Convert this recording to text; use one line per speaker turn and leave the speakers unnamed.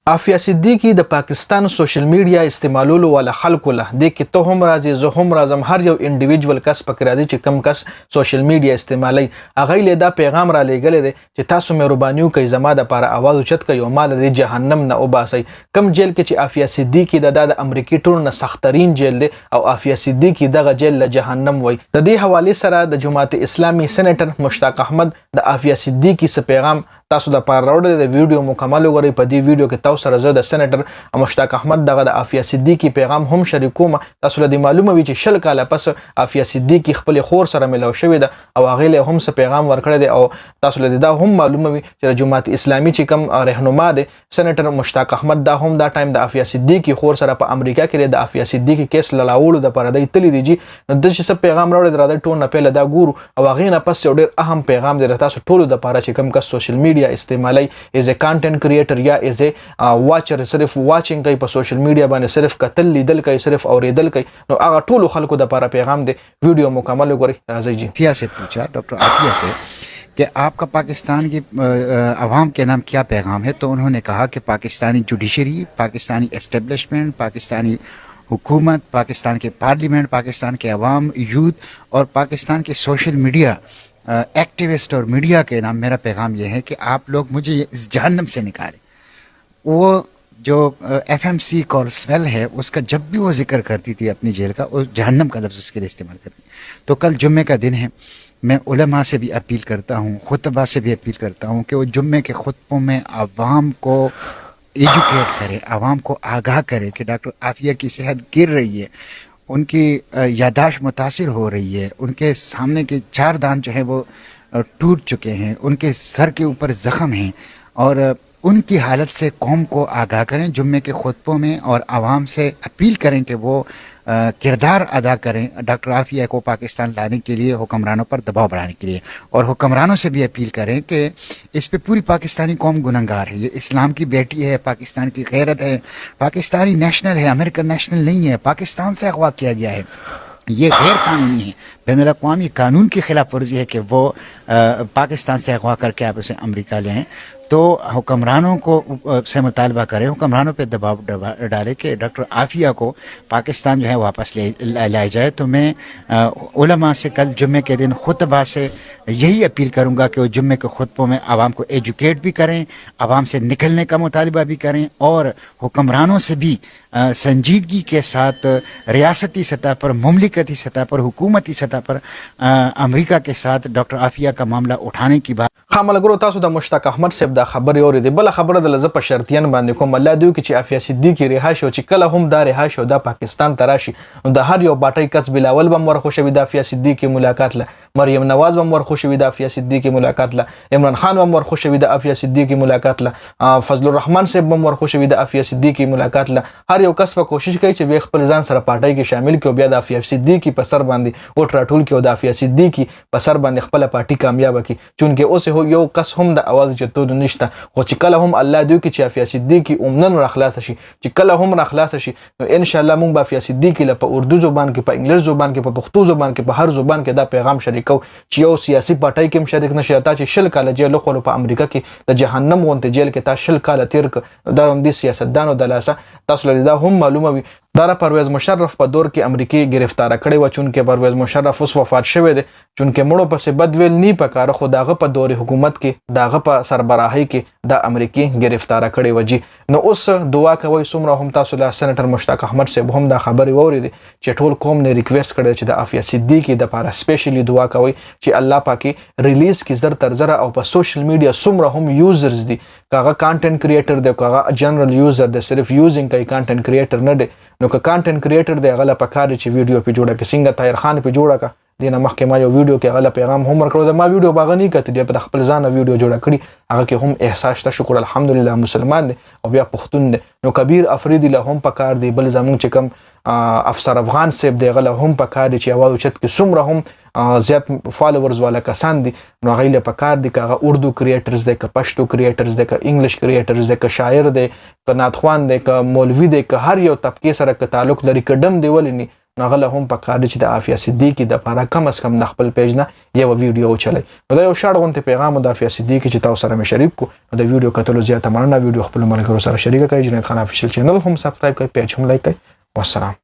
عافیه صدیقی د پاکستان سوشل میډیا استعمالولو والا خلکو له د کې ته هم راځي زه هم راځم هر یو انډیویډوال کس پکې راځي چې کم کس سوشل میډیا استعمالي هغه له دا پیغام را لېږلی دی چې تاسو مهرباني وکړئ زما دپاره اواز اوچت کړئ او ما له دې جهنم نه وباسئ کم جیل کې چې عافیه صدیقي د امریکې ټولو نه سختترین جیل دی او عافیه صدیقي دغه جیل له جهنم وایي د دې حوالې سره د جماعت اسلامي سینیټر مشتاق احمد د عافیه صدیقي څه پیغام تاسو د پاره راوړی د ویډیو مکمل وګورئ په دې ویډیو کې تاسو سره زه د سېنیټر مشتاق احمد دغه د عافیه صدیقي پیغام هم شریکوم تاسو له معلومه وي چې 10 کاله پس عافیه صدیقي خپل خور سره ملو شوې ده او هغه له هم څه پیغام ورکړی دی او تاسو له دا هم معلومه وي چې جماعت اسلامي چې کوم رهنما دی سېنیټر مشتاق احمد دا هم دا ټایم د عافیه صدیقي خور سره په امریکا کې د عافیه صدیقي کیس للاولو د پاره دی تللی دی نو د څه پیغام راوړی درته ټول نه پیله دا ګورو او هغه نه پس یو ډیر اهم پیغام دی تاسو ټول د پاره چې کوم کس سوشل میډیا استعمالي as a content creator یا as a watcher صرف واچینګ کوي په سوشل میډیا باندې صرف قتل لیدل کوي صرف اوریدل کوي نو هغه ټول خلکو د لپاره پیغام دی ویډیو مکمل وګورئ راځي جی
عافیہ سے پوچھا ڈاکٹر عافیہ سے کہ آپ کا پاکستان کی عوام کے نام کیا پیغام ہے تو انہوں نے کہا کہ پاکستانی جوڈیشری پاکستانی اسٹیبلشمنٹ پاکستانی حکومت پاکستان کے پارلیمنٹ پاکستان کے عوام یوتھ اور پاکستان کے سوشل میڈیا ایکٹیوسٹ اور میڈیا کے نام میرا پیغام یہ ہے کہ آپ لوگ مجھے اس جہنم سے نکالیں وہ جو ایف ایم سی کورسویل ہے اس کا جب بھی وہ ذکر کرتی تھی اپنی جیل کا وہ جہنم کا لفظ اس کے لیے استعمال کرتی تو کل جمعے کا دن ہے میں علماء سے بھی اپیل کرتا ہوں خطبہ سے بھی اپیل کرتا ہوں کہ وہ جمعے کے خطبوں میں عوام کو ایجوکیٹ کرے عوام کو آگاہ کرے کہ ڈاکٹر عافیہ کی صحت گر رہی ہے ان کی یادداشت متاثر ہو رہی ہے ان کے سامنے کے 4 دانت جو ہیں وہ ٹوٹ چکے ہیں ان کے سر کے اوپر زخم ہیں اور ان کی حالت سے قوم کو آگاہ کریں جمعے کے خطبوں میں اور عوام سے اپیل کریں کہ وہ کردار ادا کریں ڈاکٹر عافیہ کو پاکستان لانے کے لیے حکمرانوں پر دباؤ بڑھانے کے لیے اور حکمرانوں سے بھی اپیل کریں کہ اس پہ پوری پاکستانی قوم گنہگار ہے یہ اسلام کی بیٹی ہے پاکستان کی غیرت ہے پاکستانی نیشنل ہے امریکن نیشنل نہیں ہے پاکستان سے اغوا کیا گیا ہے یہ غیر قانونی ہے بین الاقوامی قانون کی خلاف ورزی ہے کہ وہ پاکستان سے اغوا کر کے آپ اسے امریکہ لے آئیں تو حکمرانوں کو سے مطالبہ کرے حکمرانوں پہ دباؤ ڈالے کہ ڈاکٹر عافیہ کو پاکستان جو ہے واپس لائے جائے تو میں علماء سے کل جمعے کے دن خطبہ سے یہی اپیل کروں گا کہ وہ جمعے کے خطبوں میں عوام کو ایجوکیٹ بھی کریں عوام سے نکلنے کا مطالبہ بھی کریں اور حکمرانوں سے بھی سنجیدگی کے ساتھ ریاستی سطح پر مملکتی سطح پر حکومتی سطح پر امریکہ کے ساتھ ڈاکٹر عافیہ کا معاملہ اٹھانے کی بات
خاملګرو تاسو د مشتاق احمد صاحب دا خبرې اورېدې بله خبره د لزه په شرطیان باندې کوم الله دوی کې چې عافیه صدیقي رها شي او چې کله هم دا رها شي او دا پاکستان ته راشي نو د هر یو باټۍ کس بلاول به هم ورخوشوي د عافیه صدیقي ملاقات له مریم نواز به هم ورخوشوي د عافیه صدیقي ملاقات له عمران خان به هم ورخوشوي د عافیه صدیقي ملاقات له فضل الرحمن صاحب به هم ورخوشوي د عافیه صدیقي ملاقات له هر یو کس به کوشش کوي چې خپل ځان سره پارټۍ کې شامل کړي او بیا د عافیه صدیقي په سر باندې ووټ راټول کړي او د عافیه صدیقي په سر باندې خپله پارټي کامیابه کړي چونکې اوس یو کس هم د اواز چتو نشته خو چې کله هم الله دوی کې چې عافیه صدیقي عموما راخلاص شي چې کله هم راخلاص شي نو ان شاء الله مونږ به عافیه صدیقي له په اردو زبان کې په انګلیش زبان کې په پښتو زبان کې په هر زبان کې دا پیغام شریکو چې یو سیاسي پارټۍ کې هم شریک نشي تا چې 10 کاله جیل خو په امریکا کې د جهنم غونته جیل کې تا 10 کاله تیر ک دا هم دي سیاستدانو د لاسه تاسو له دا هم معلومه وي دا پرویز مشرف په دور کې امریکای گرفتار کړي و چونکې پرویز مشرف اوس وفات شوی دی چونکې مړو پسې بدویل نی پکاره خو داغه په دور حکومت کې داغه په سربراهۍ کې د امریکای گرفتار کړي و جی نو اوس دعا کوي څومره هم تاسو له سېنیټر مشتاق احمد صاحب هم دا خبرې ووري چې ټول قوم نه ریکویسټ کړي چې د عافیه صدیقي د لپاره سپیشلی دعا کوي چې الله پاکي ریلیز کی زر تر زر او په سوشل میډیا څومره هم یوزرز دي کاغه کانټنټ کریئټر دی کاغه جنرال یوزر دی صرف یوزینګ کوي کانټنټ کریئټر نه دی نو که کانټنټ کریئټر دی هغه په کار چې ویډیو په جوړه کې څنګه طاهر خان په جوړه کا دینه مخکې ما یو ویډیو کې هغه پیغام هم ورکړو ما ویډیو باغ نه کتلی په خپل ځان ویډیو جوړه کړی هغه کې هم احساس ته شکر الحمدلله مسلمان دی او بیا پښتون دی نو کبیر افریدی له هم په کار دی بل زمون چې کم افسر افغان صاحب دی غله هم په کار دی چې اواز چت کې څومره هم زیات فالوورز والا کسان دي نو هغه له په کار دی کاغه اردو کریئټرز دی که پښتو کریئټرز دی که انګلیش کریئټرز دی که شاعر دی که نعت خوان دی که مولوی دی که هر یو طبقه سره که تعلق لري که ډم دی ولني هغه له هم پکار چې د عافیه صدیقي د لپاره کم از کم د خپل پیج نه یو ویډیو وچلئ. نو دا یو شاړ غونډې پیغام د عافیه صدیقي چې تاسو سره مې شریک کو. نو د ویډیو کتلو زیاته مننه. ویډیو خپل ملګرو سره شریک کړئ. جنید خان افیشل چینل هم سبسکرایب کړئ، پیج هم لایک کړئ. والسلام.